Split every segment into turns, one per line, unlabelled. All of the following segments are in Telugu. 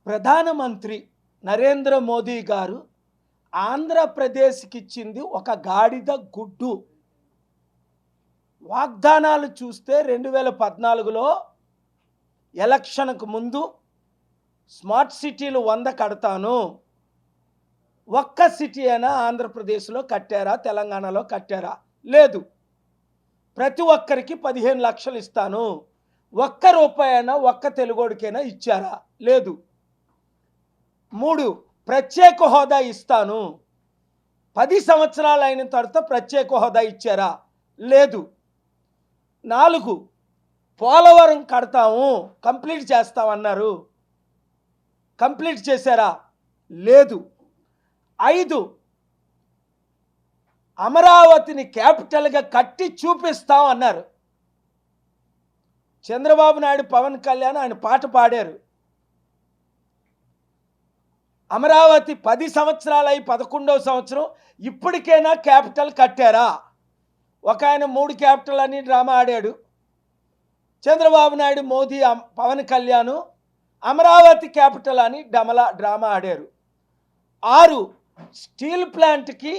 ప్రధానమంత్రి నరేంద్ర మోదీ గారు ఆంధ్రప్రదేశ్కి ఇచ్చింది ఒక గాడిద గుడ్డు. వాగ్దానాలు చూస్తే 2014లో ఎలక్షన్కు ముందు స్మార్ట్ సిటీలు 100 కడతాను. ఒక్క సిటీ అయినా ఆంధ్రప్రదేశ్లో కట్టారా, తెలంగాణలో కట్టారా? లేదు. ప్రతి ఒక్కరికి 15 లక్షలు ఇస్తాను. ఒక్క రూపాయి అయినా ఒక్క తెలుగోడికైనా ఇచ్చారా? లేదు. 3 ప్రత్యేక హోదా ఇస్తాను. 10 సంవత్సరాలు అయిన తర్వాత ప్రత్యేక హోదా ఇచ్చారా? లేదు. 4 పోలవరం కడతాము, కంప్లీట్ చేస్తామన్నారు. కంప్లీట్ చేశారా? లేదు. 5 అమరావతిని క్యాపిటల్గా కట్టి చూపిస్తాం అన్నారు. చంద్రబాబు నాయుడు, పవన్ కళ్యాణ్ ఆయన పాట పాడారు. అమరావతి 10 సంవత్సరాలై 11వ సంవత్సరం ఇప్పటికైనా క్యాపిటల్ కట్టారా? ఒక ఆయన 3 క్యాపిటల్ అని డ్రామా ఆడాడు. చంద్రబాబు నాయుడు, మోదీ, పవన్ కళ్యాణ్ అమరావతి క్యాపిటల్ అని డ్రామా ఆడారు. 6 స్టీల్ ప్లాంట్కి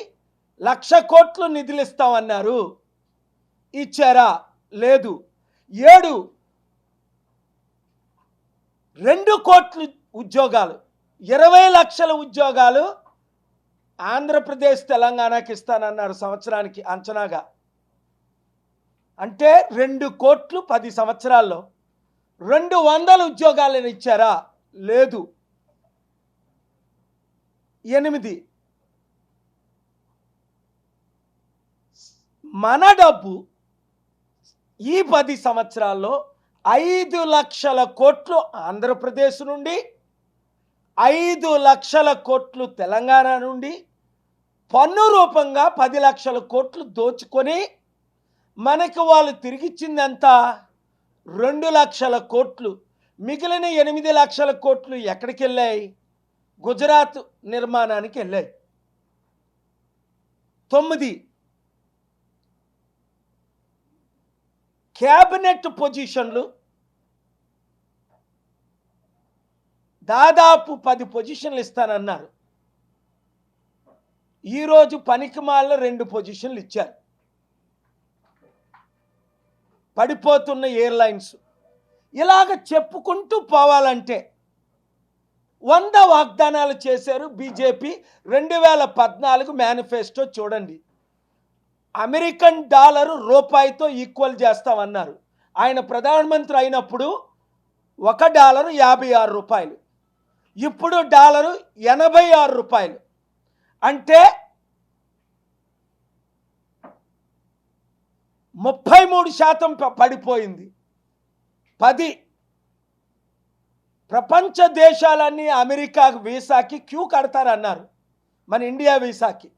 1,00,000 కోట్లు నిధులు ఇస్తామన్నారు. ఇచ్చారా? లేదు. 7 2 కోట్ల ఉద్యోగాలు, 20 లక్షల ఉద్యోగాలు ఆంధ్రప్రదేశ్, తెలంగాణకి ఇస్తానన్నారు సంవత్సరానికి అంచనాగా. అంటే 2 కోట్లు 10 సంవత్సరాల్లో 200 ఉద్యోగాలను ఇచ్చారా? లేదు. 8 మన డబ్బు ఈ 10 సంవత్సరాల్లో 5 లక్షల కోట్లు ఆంధ్రప్రదేశ్ నుండి, 5 లక్షల కోట్లు తెలంగాణ నుండి పన్ను రూపంగా 10 లక్షల కోట్లు దోచుకొని మనకు వాళ్ళు తిరిగిచ్చింది ఎంత? 2 లక్షల కోట్లు. మిగిలిన 8 లక్షల కోట్లు ఎక్కడికి వెళ్ళాయి? గుజరాత్ నిర్మాణానికి వెళ్ళాయి. 9 క్యాబినెట్ పొజిషన్లు, దాదాపు 10 పొజిషన్లు ఇస్తానన్నారు. ఈరోజు పనికిమాల 2 పొజిషన్లు ఇచ్చారు. పడిపోతున్న ఎయిర్లైన్స్. ఇలాగ చెప్పుకుంటూ పోవాలంటే 100 వాగ్దానాలు చేశారు బీజేపీ. 2014 మేనిఫెస్టో చూడండి. అమెరికన్ డాలరు రూపాయితో ఈక్వల్ చేస్తామన్నారు. ఆయన ప్రధానమంత్రి అయినప్పుడు $1 56 రూపాయలు. ఇప్పుడు డాలరు 86 రూపాయలు. అంటే 33% పడిపోయింది. 10 ప్రపంచ దేశాలన్నీ అమెరికా వీసాకి క్యూ కడతారన్నారు, మన ఇండియా వీసాకి.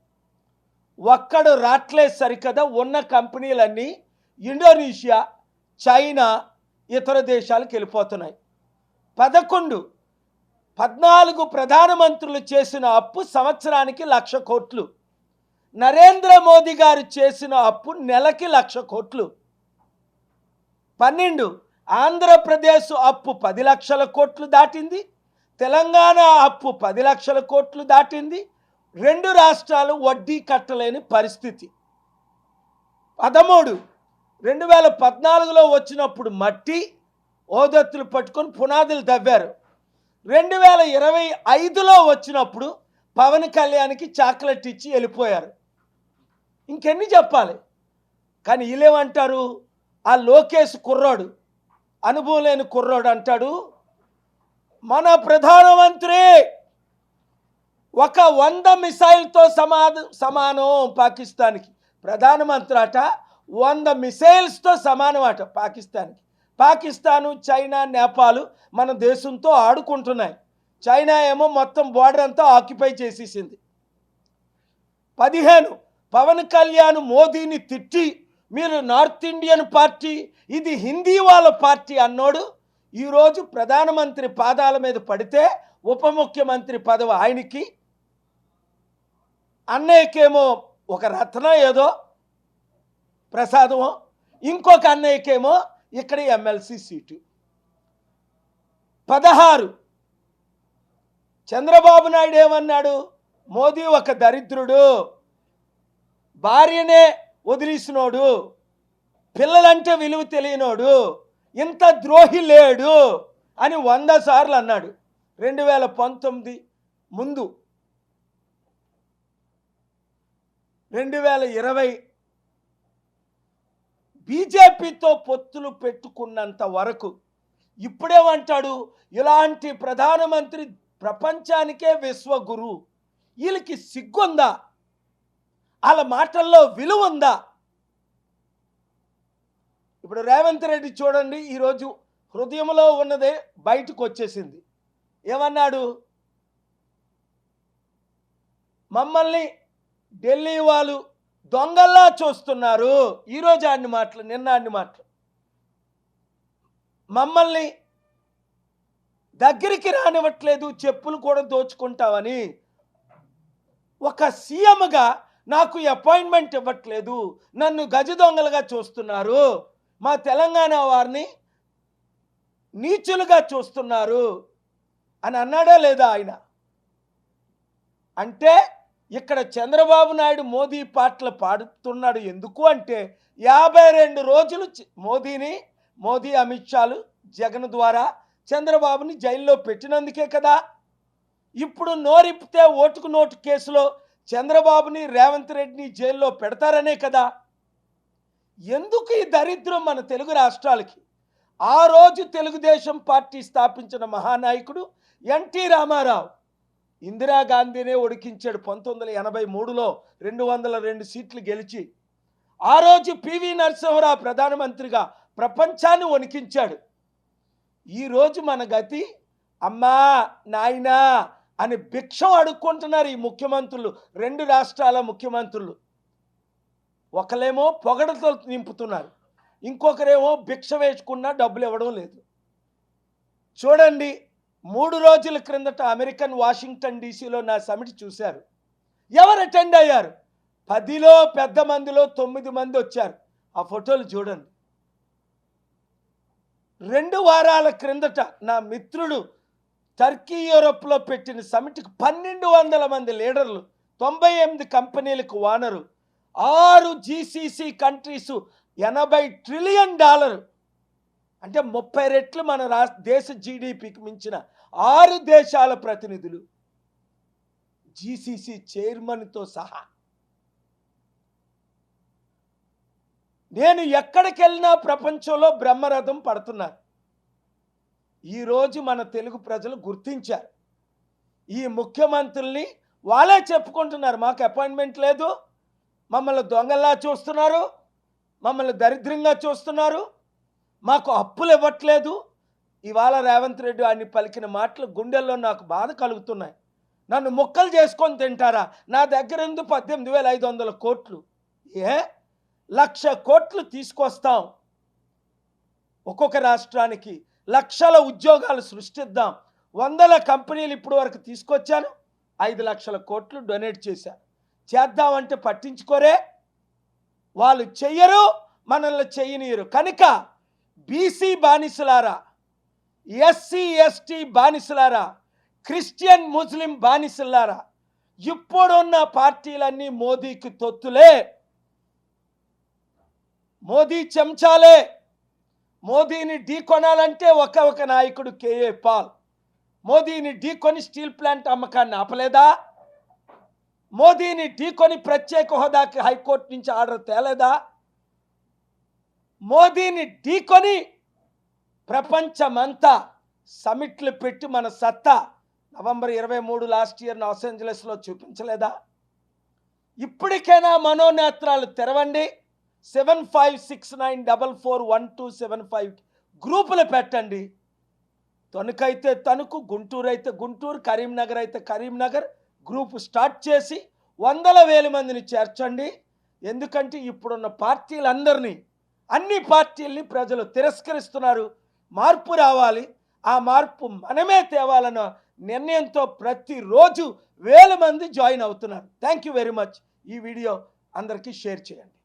ఒక్కడు రాట్లేదు సరికదా. ఉన్న కంపెనీలన్నీ ఇండోనేషియా, చైనా, ఇతర దేశాలకు వెళ్ళిపోతున్నాయి. 14 ప్రధానమంత్రులు చేసిన అప్పు సంవత్సరానికి 1,00,000 కోట్లు. నరేంద్ర మోదీ గారు చేసిన అప్పు నెలకి 1,00,000 కోట్లు. 12 ఆంధ్రప్రదేశ్ అప్పు 10 లక్షల కోట్లు దాటింది. తెలంగాణ అప్పు 10 లక్షల కోట్లు దాటింది. 2 రాష్ట్రాలు వడ్డీ కట్టలేని పరిస్థితి. 13 2014లో వచ్చినప్పుడు మట్టి ఓదత్తులు పట్టుకొని పునాదులు తవ్వారు. 2025లో వచ్చినప్పుడు పవన్ కళ్యాణ్కి చాక్లెట్ ఇచ్చి వెళ్ళిపోయారు. ఇంకెన్ని చెప్పాలి? కానీ వీళ్ళేమంటారు? ఆ లోకేష్ కుర్రాడు, అనుభవం లేని కుర్రాడు అంటాడు, మన ప్రధానమంత్రి ఒక 100 మిసైల్తో సమానం పాకిస్తాన్కి. ప్రధానమంత్రి అట 100 మిసైల్స్తో సమానం అట పాకిస్తాన్కి. పాకిస్తాను, చైనా, నేపాల్ మన దేశంతో ఆడుకుంటున్నాయి. చైనా ఏమో మొత్తం బోర్డర్ అంతా ఆక్యుపై చేసేసింది. 15 పవన్ కళ్యాణ్ మోదీని తిట్టి, మీరు నార్త్ ఇండియన్ పార్టీ, ఇది హిందీ వాళ్ళ పార్టీ అన్నోడు ఈరోజు ప్రధానమంత్రి పాదాల మీద పడితే ఉప ముఖ్యమంత్రి పదవి ఆయనకి, అన్నయ్యకేమో ఒక రత్న ఏదో ప్రసాదమో, ఇంకొక అన్నయ్యకేమో ఇక్కడ ఎమ్మెల్సీ సీటు. 16 చంద్రబాబు నాయుడు ఏమన్నాడు? మోదీ ఒక దరిద్రుడు, భార్యనే వదిలేసినోడు, పిల్లలంటే విలువ తెలియనోడు, ఇంత ద్రోహి లేడు అని 100 సార్లు అన్నాడు 2019 ముందు. 2020 బీజేపీతో పొత్తులు పెట్టుకున్నంత వరకు ఇప్పుడేమంటాడు? ఇలాంటి ప్రధానమంత్రి ప్రపంచానికే విశ్వగురు. వీళ్ళకి సిగ్గుందా? వాళ్ళ మాటల్లో విలువ ఉందా? ఇప్పుడు రేవంత్ రెడ్డి చూడండి, ఈరోజు హృదయంలో ఉన్నదే బయటకు వచ్చేసింది. ఏమన్నాడు? మమ్మల్ని ఢిల్లీ వాళ్ళు దొంగల్లా చూస్తున్నారు. ఈరోజు అన్ని మాటలు, నిన్న అన్ని మాటలు. మమ్మల్ని దగ్గరికి రానివ్వట్లేదు, చెప్పులు కూడా దోచుకుంటావని. ఒక సీఎంగా నాకు అపాయింట్మెంట్ ఇవ్వట్లేదు, నన్ను గజ దొంగలుగా చూస్తున్నారు, మా తెలంగాణ వారిని నీచులుగా చూస్తున్నారు అని అన్నాడా లేదా ఆయన? అంటే ఇక్కడ చంద్రబాబు నాయుడు మోదీ పాటలు పాడుతున్నాడు. ఎందుకు అంటే 52 రోజులు మోదీ అమిత్ షాలు జగన్ ద్వారా చంద్రబాబుని జైల్లో పెట్టినందుకే కదా. ఇప్పుడు నోరిప్పితే ఓటుకు నోటు కేసులో చంద్రబాబుని రేవంత్ రెడ్డిని జైల్లో పెడతారనే కదా. ఎందుకు ఈ దరిద్రం మన తెలుగు రాష్ట్రాలకి? ఆ రోజు తెలుగుదేశం పార్టీ స్థాపించిన మహానాయకుడు ఎన్టీ రామారావు ఇందిరాగాంధీనే ఉడికించాడు 1983లో 202 సీట్లు గెలిచి. ఆ రోజు పివి నరసింహరావు ప్రధానమంత్రిగా ప్రపంచాన్ని వణికించాడు. ఈరోజు మన గతి అమ్మా నాయనా అని భిక్షం అడుక్కుంటున్నారు ఈ ముఖ్యమంత్రులు, 2 రాష్ట్రాల ముఖ్యమంత్రులు. ఒకలేమో పొగడతో నింపుతున్నారు, ఇంకొకరేమో భిక్ష వేసుకున్నా డబ్బులు ఇవ్వడం లేదు. చూడండి, 3 రోజుల క్రిందట అమెరికన్ వాషింగ్టన్ డీసీలో నా సమిట్ చూశారు. ఎవరు అటెండ్ అయ్యారు? 10లో పెద్ద మందిలో 9 మంది వచ్చారు. ఆ ఫోటోలు చూడండి. 2 వారాల క్రిందట నా మిత్రుడు టర్కీ యూరోప్లో పెట్టిన సమిట్కి 1200 మంది లీడర్లు, 98 కంపెనీలకు ఓనరు, 6 జీసీసీ కంట్రీసు, $80 ట్రిలియన్, అంటే 30 రెట్లు మన దేశ జీడిపికి మించిన 6 దేశాల ప్రతినిధులు, జీసీసీ చైర్మన్తో సహా. నేను ఎక్కడికి వెళ్ళినా ప్రపంచంలో బ్రహ్మరథం పడుతున్నారు. ఈరోజు మన తెలుగు ప్రజలు గుర్తించారు. ఈ ముఖ్యమంత్రుల్ని వాళ్ళే చెప్పుకుంటున్నారు, మాకు అపాయింట్మెంట్ లేదు, మమ్మల్ని దొంగల్లా చూస్తున్నారు, మమ్మల్ని దరిద్రంగా చూస్తున్నారు, మాకు అప్పులు ఇవ్వట్లేదు. ఇవాళ రేవంత్ రెడ్డి ఆయన పలికిన మాటలు గుండెల్లో నాకు బాధ కలుగుతున్నాయి. నన్ను ముక్కలు చేసుకొని తింటారా? నా దగ్గర 18,500 కోట్లు, 1,00,000 కోట్లు తీసుకొస్తాం, ఒక్కొక్క రాష్ట్రానికి లక్షల ఉద్యోగాలు సృష్టిద్దాం, 100 కంపెనీలు ఇప్పుడు వరకు తీసుకొచ్చాను, 5 లక్షల కోట్లు డొనేట్ చేశాను. చేద్దామంటే పట్టించుకోరే, వాళ్ళు చెయ్యరు, మనల్ని చెయ్యనీయరు. కనుక బీసీ బానిసలారా, ఎస్సీ ఎస్టీ బానిసలారా, క్రిస్టియన్ ముస్లిం బానిసలారా, ఇప్పుడున్న పార్టీలన్నీ మోదీకి తొత్తులే, మోదీ చెంచాలే. మోదీని ఢీకొనాలంటే ఒక నాయకుడు కేఏ పాల్ మోదీని ఢీకొని స్టీల్ ప్లాంట్ అమ్మకాన్ని ఆపలేదా? మోదీని ఢీకొని ప్రత్యేక హోదాకి హైకోర్టు నుంచి ఆర్డర్ తేలేదా? మోదీని ఢీకొని ప్రపంచమంతా సమిట్లు పెట్టి మన సత్తా నవంబర్ 23 లాస్ట్ ఇయర్ లాస్ ఏంజలస్లో చూపించలేదా? ఇప్పటికైనా మనోనేత్రాలు తెరవండి. 7569441275 గ్రూపులు పెట్టండి. తణుకైతే తణుకు, గుంటూరు అయితే గుంటూరు, కరీంనగర్ అయితే కరీంనగర్ గ్రూపు స్టార్ట్ చేసి 100,000 మందిని చేర్చండి. ఎందుకంటే ఇప్పుడున్న పార్టీలందరినీ, అన్ని పార్టీల్ని ప్రజలు తిరస్కరిస్తున్నారు. మార్పు రావాలి, ఆ మార్పు మనమే తేవాలన్న నిర్ణయంతో ప్రతిరోజు 1000 మంది జాయిన్ అవుతున్నారు. Thank you very much. ఈ వీడియో అందరికీ షేర్ చేయండి.